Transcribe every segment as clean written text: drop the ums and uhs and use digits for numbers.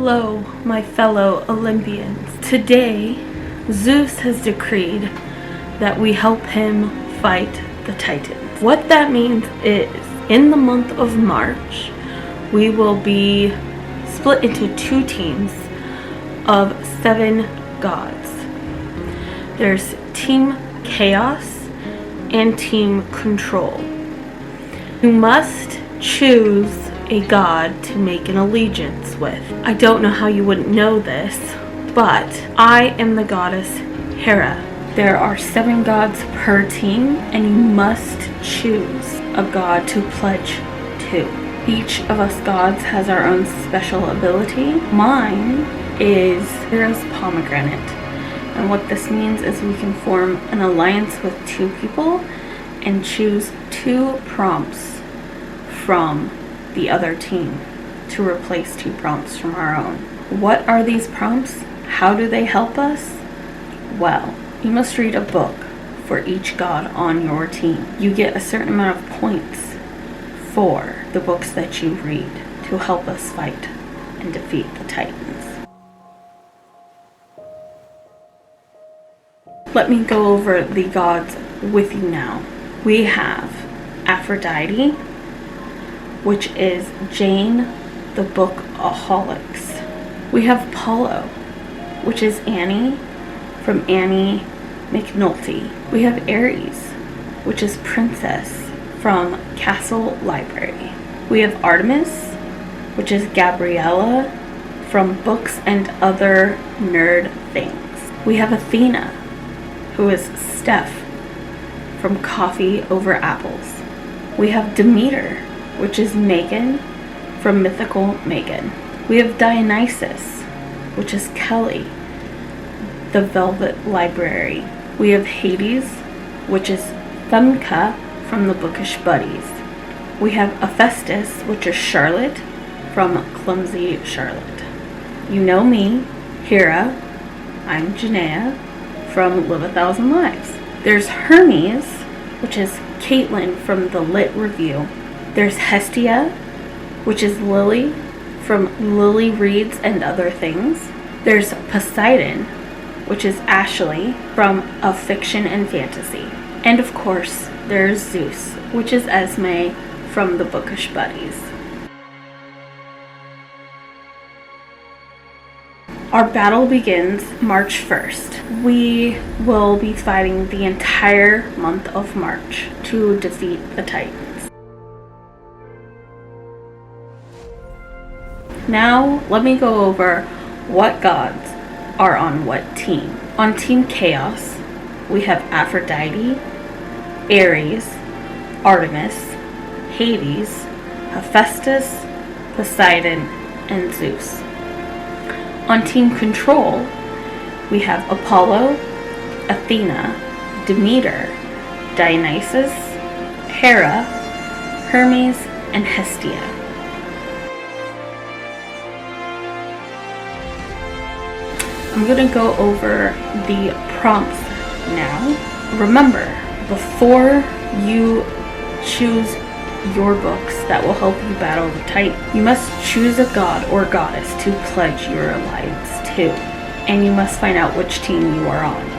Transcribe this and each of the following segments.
Hello, my fellow Olympians. Today, Zeus has decreed that we help him fight the Titans. What that means is, in the month of March, we will be split into two teams of 7 gods. There's Team Chaos and Team Control. You must choose a god to make an allegiance with. I don't know how you wouldn't know this, but I am the goddess Hera. There are 7 gods per team, and you must choose a god to pledge to. Each of us gods has our own special ability. Mine is Hera's pomegranate, and what this means is we can form an alliance with 2 people and choose 2 prompts from the other team to replace 2 prompts from our own. What are these prompts? How do they help us? Well, you must read a book for each god on your team. You get a certain amount of points for the books that you read to help us fight and defeat the Titans. Let me go over the gods with you now. We have Aphrodite, which is Jane the Bookaholics. We have Apollo, which is Annie from Annie McNulty. We have Ares, which is Princess from Castle Library. We have Artemis, which is Gabriela from Books and Other Nerd Things. We have Athena, who is Steff from Coffee Over Apples. We have Demeter, which is Megan from Mythical Megan. We have Dionysus, which is Kelly, the Velvet Library. We have Hades, which is Femka from the Bookish Buddies. We have Hephaestus, which is Charlott from ClumsyCharlott. You know me, Hera. I'm Jenaya from Live 1,000 Lives. There's Hermes, which is Caitlin from the Lit Review. There's Hestia, which is Lily from Lily Reads and Other Things. There's Poseidon, which is Ashley from A Fiction and Fantasy. And of course, there's Zeus, which is Esme from the Bookish Buddies. Our battle begins March 1st. We will be fighting the entire month of March to defeat the Titans. Now, let me go over what gods are on what team. On Team Chaos, we have Aphrodite, Ares, Artemis, Hades, Hephaestus, Poseidon, and Zeus. On Team Control, we have Apollo, Athena, Demeter, Dionysus, Hera, Hermes, and Hestia. I'm going to go over the prompts now. Remember, before you choose your books that will help you battle the Titan, you must choose a god or goddess to pledge your alliance to, and you must find out which team you are on.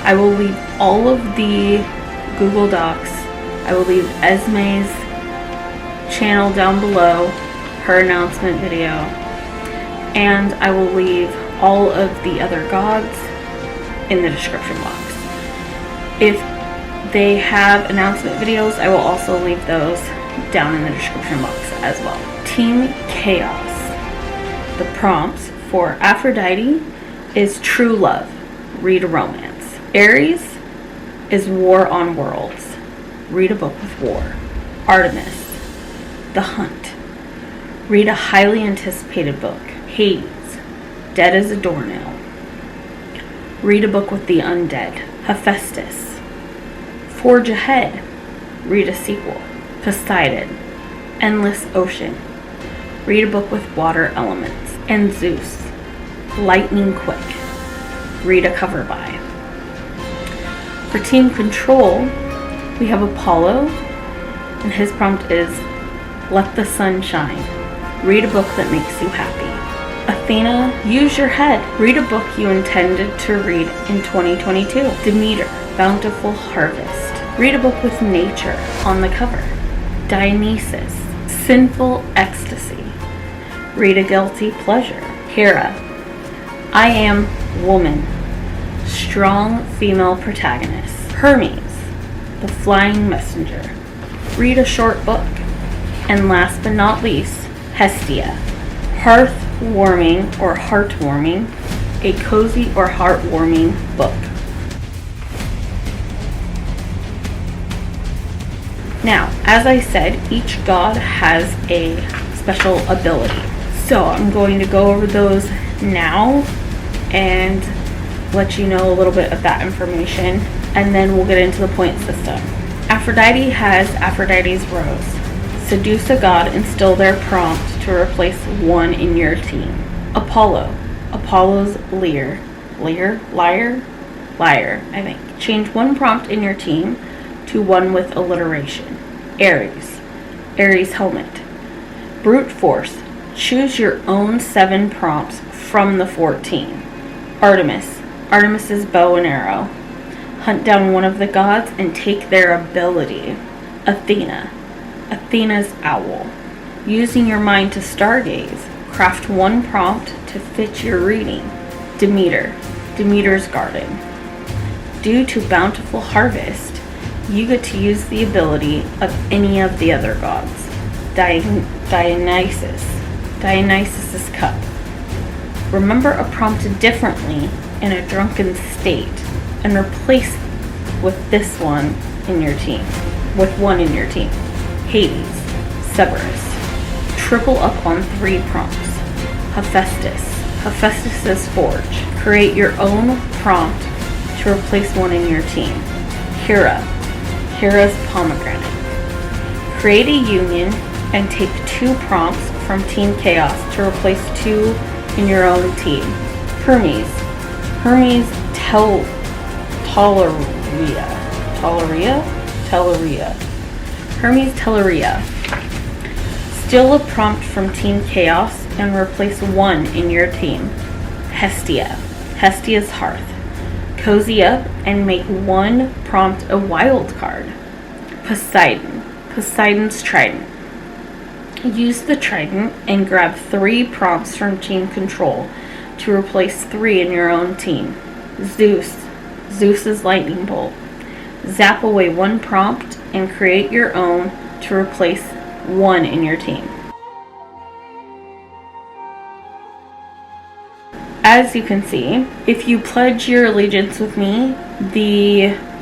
I will leave all of the Google Docs. I will leave Esme's channel down below, her announcement video, and I will leave all of the other gods in the description box. If they have announcement videos, I will also leave those down in the description box as well. Team Chaos. The prompts for Aphrodite is True Love, read a romance. Ares is War on Worlds, read a book with war. Artemis, The Hunt, read a highly anticipated book. Hades, Dead as a Doornail, read a book with the undead. Hephaestus, Forge Ahead, read a sequel. Poseidon, Endless Ocean, read a book with water elements. And Zeus, Lightning Quick, read a cover by. For Team Control, we have Apollo, and his prompt is Let the Sun Shine, read a book that makes you happy. Athena, use your head. Read a book you intended to read in 2022. Demeter, bountiful harvest. Read a book with nature on the cover. Dionysus, sinful ecstasy. Read a guilty pleasure. Hera, I am woman. Strong female protagonist. Hermes, the flying messenger. Read a short book. And last but not least, Hestia, hearth-warming or heartwarming, a cozy or heartwarming book. Now, as I said, each god has a special ability. So I'm going to go over those now and let you know a little bit of that information, and then we'll get into the point system. Aphrodite has Aphrodite's rose. Seduce a god and steal their prompt to replace one in your team. Apollo, Apollo's lyre, I think. Change one prompt in your team to one with alliteration. Ares, Ares' helmet. Brute force, choose your own 7 prompts from the 14. Artemis, Artemis's bow and arrow. Hunt down one of the gods and take their ability. Athena, Athena's owl. Using your mind to stargaze, craft one prompt to fit your reading. Demeter, Demeter's garden. Due to bountiful harvest, you get to use the ability of any of the other gods. Dionysus, Dionysus's cup. Remember a prompt differently in a drunken state and replace with this one in your team. With one in your team. Hades, Cerberus. Triple up on 3 prompts. Hephaestus, Hephaestus's forge. Create your own prompt to replace one in your team. Hera, Hera's pomegranate. Create a union and take 2 prompts from Team Chaos to replace 2 in your own team. Hermes, Hermes Telleria. Hermes Telleria. Steal a prompt from Team Chaos and replace 1 in your team. Hestia, Hestia's hearth. Cozy up and make 1 prompt a wild card. Poseidon, Poseidon's trident. Use the trident and grab 3 prompts from Team Control to replace 3 in your own team. Zeus, Zeus's lightning bolt. Zap away 1 prompt and create your own to replace 1 in your team. As you can see, if you pledge your allegiance with me,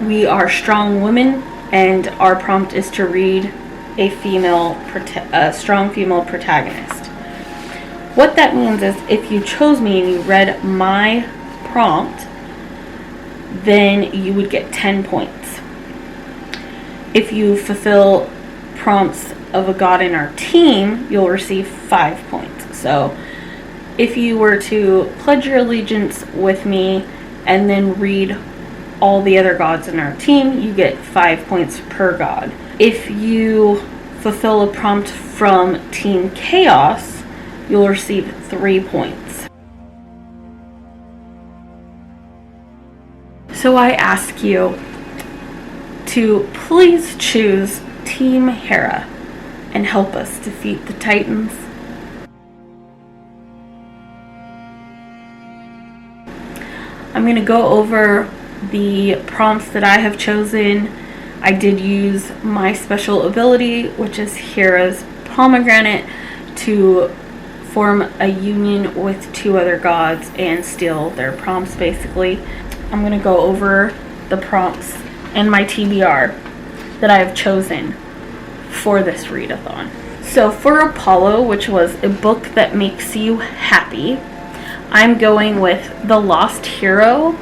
we are strong women, and our prompt is to read a strong female protagonist. What that means is if you chose me and you read my prompt, then you would get 10 points. If you fulfill prompts of a god in our team, you'll receive 5 points. So if you were to pledge your allegiance with me and then read all the other gods in our team, you get 5 points per god. If you fulfill a prompt from Team Chaos, you'll receive 3 points. So I ask you to please choose Team Hera and help us defeat the Titans. I'm going to go over the prompts that I have chosen. I did use my special ability, which is Hera's pomegranate, to form a union with 2 other gods and steal their prompts, basically. I'm going to go over the prompts and my TBR that I have chosen for this readathon. So for Apollo, which was a book that makes you happy, I'm going with The Lost Hero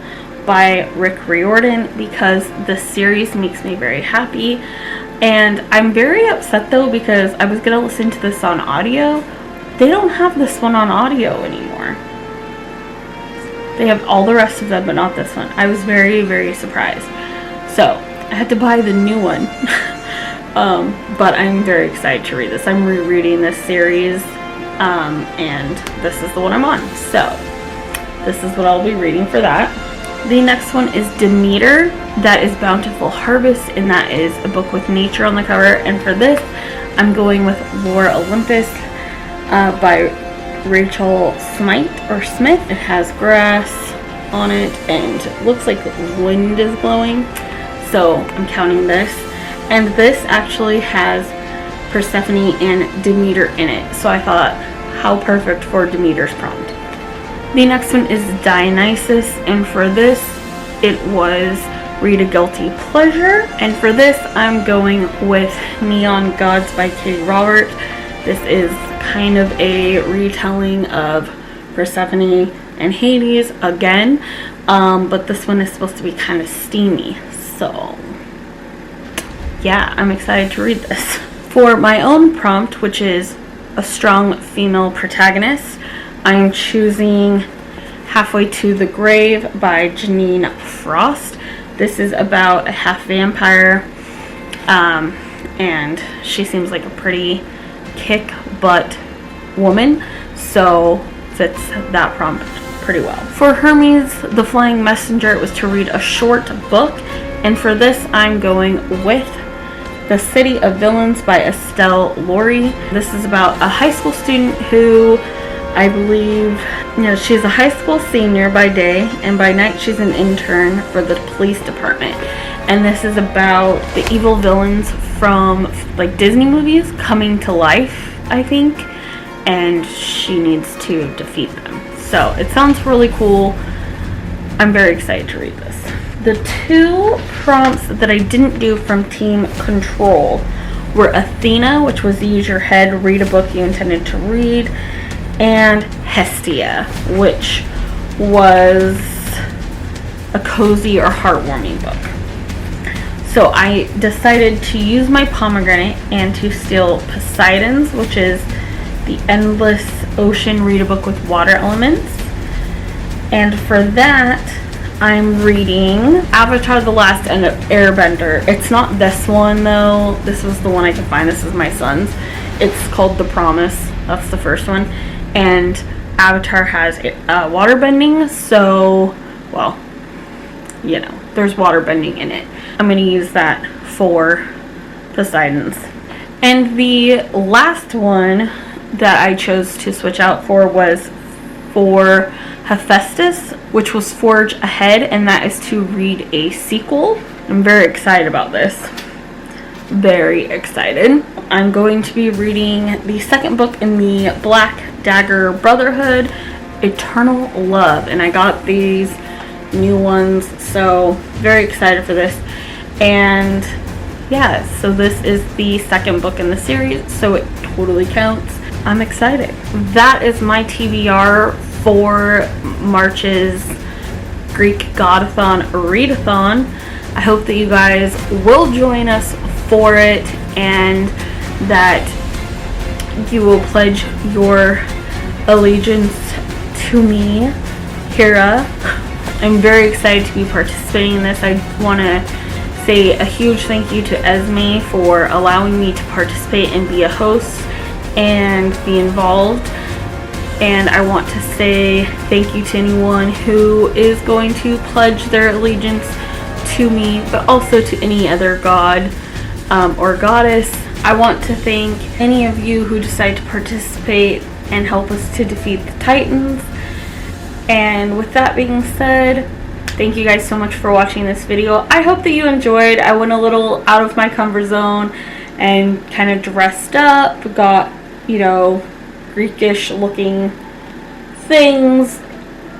by Rick Riordan because the series makes me very happy. And I'm very upset though because I was going to listen to this on audio. They don't have this one on audio anymore. They have all the rest of them, but not this one. I was very, very surprised. So I had to buy the new one. But I'm very excited to read this. I'm rereading this series and this is the one I'm on. So this is what I'll be reading for that. The next one is Demeter, that is Bountiful Harvest, and that is a book with nature on the cover. And for this, I'm going with Laura Olympus by Rachel Smith. It has grass on it and it looks like wind is blowing, so I'm counting this. And this actually has Persephone and Demeter in it, so I thought, how perfect for Demeter's prompt. The next one is Dionysus, and for this it was Read a Guilty Pleasure. And for this I'm going with Neon Gods by Katie Robert. This is kind of a retelling of Persephone and Hades again, but this one is supposed to be kind of steamy, so yeah, I'm excited to read this. For my own prompt, which is a strong female protagonist, I'm choosing Halfway to the Grave by Janine Frost. This is about a half vampire, and she seems like a pretty kick-butt woman, so fits that prompt pretty well. For Hermes, the Flying Messenger, it was to read a short book, and for this I'm going with The City of Villains by Estelle Laurie. This is about a high school student who, I believe, she's a high school senior by day, and by night she's an intern for the police department. And this is about the evil villains from like Disney movies coming to life, I think, and she needs to defeat them. So it sounds really cool. I'm very excited to read this. The two prompts that I didn't do from Team Control were Athena, which was use your head, read a book you intended to read, and Hestia, which was a cozy or heartwarming book. So I decided to use my pomegranate and to steal Poseidon's, which is the Endless Ocean, read a book with water elements. And for that, I'm reading Avatar: The Last Airbender. It's not this one though. This was the one I could find. This is my son's. It's called The Promise. That's the first one. And Avatar has waterbending, so, well, there's waterbending in it. I'm going to use that for Poseidon's. And the last one that I chose to switch out for was for Hephaestus, which was Forge Ahead, and that is to read a sequel. I'm very excited about this. Very excited. I'm going to be reading the second book in the Black Dagger Brotherhood, Eternal Love, and I got these new ones, so very excited for this. And yeah, so this is the second book in the series, so it totally counts. I'm excited. That is my TBR for March's Greekgodathon readathon. I hope that you guys will join us for it, and that you will pledge your allegiance to me, Hera. I'm very excited to be participating in this. I want to say a huge thank you to Esme for allowing me to participate and be a host and be involved. And I want to say thank you to anyone who is going to pledge their allegiance to me, but also to any other god or goddess. I want to thank any of you who decide to participate and help us to defeat the Titans. And with that being said, thank you guys so much for watching this video. I hope that you enjoyed. I went a little out of my comfort zone and kind of dressed up, got, Greekish looking things,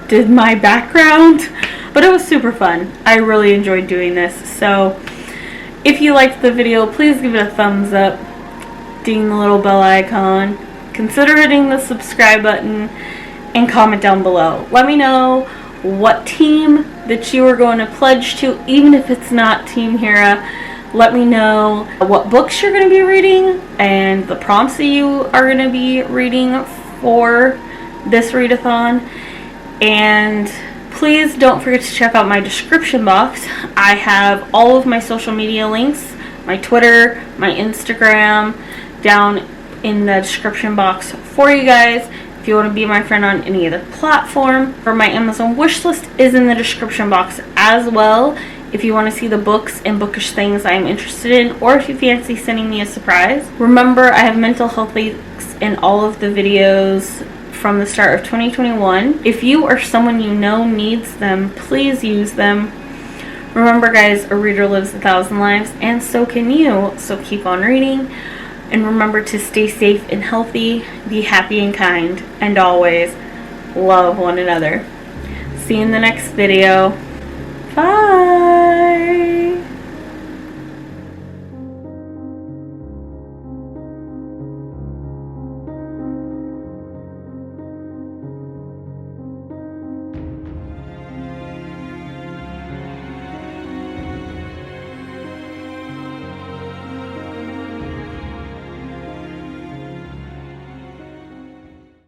did my background, but it was super fun. I really enjoyed doing this. So if you liked the video, please give it a thumbs up, ding the little bell icon, consider hitting the subscribe button, and comment down below. Let me know what team that you are going to pledge to, even if it's not Team Hera. Let me know what books you're going to be reading and the prompts that you are going to be reading for this readathon. And please don't forget to check out my description box. I have all of my social media links, my Twitter, my Instagram, down in the description box for you guys. If you want to be my friend on any other platform, or my Amazon wish list is in the description box as well. If you want to see the books and bookish things I'm interested in, or if you fancy sending me a surprise. Remember, I have mental health links in all of the videos from the start of 2021. If you or someone you know needs them, please use them. Remember guys, a reader lives 1,000 lives, and so can you, so keep on reading. And remember to stay safe and healthy, be happy and kind, and always love one another. See you in the next video. Bye!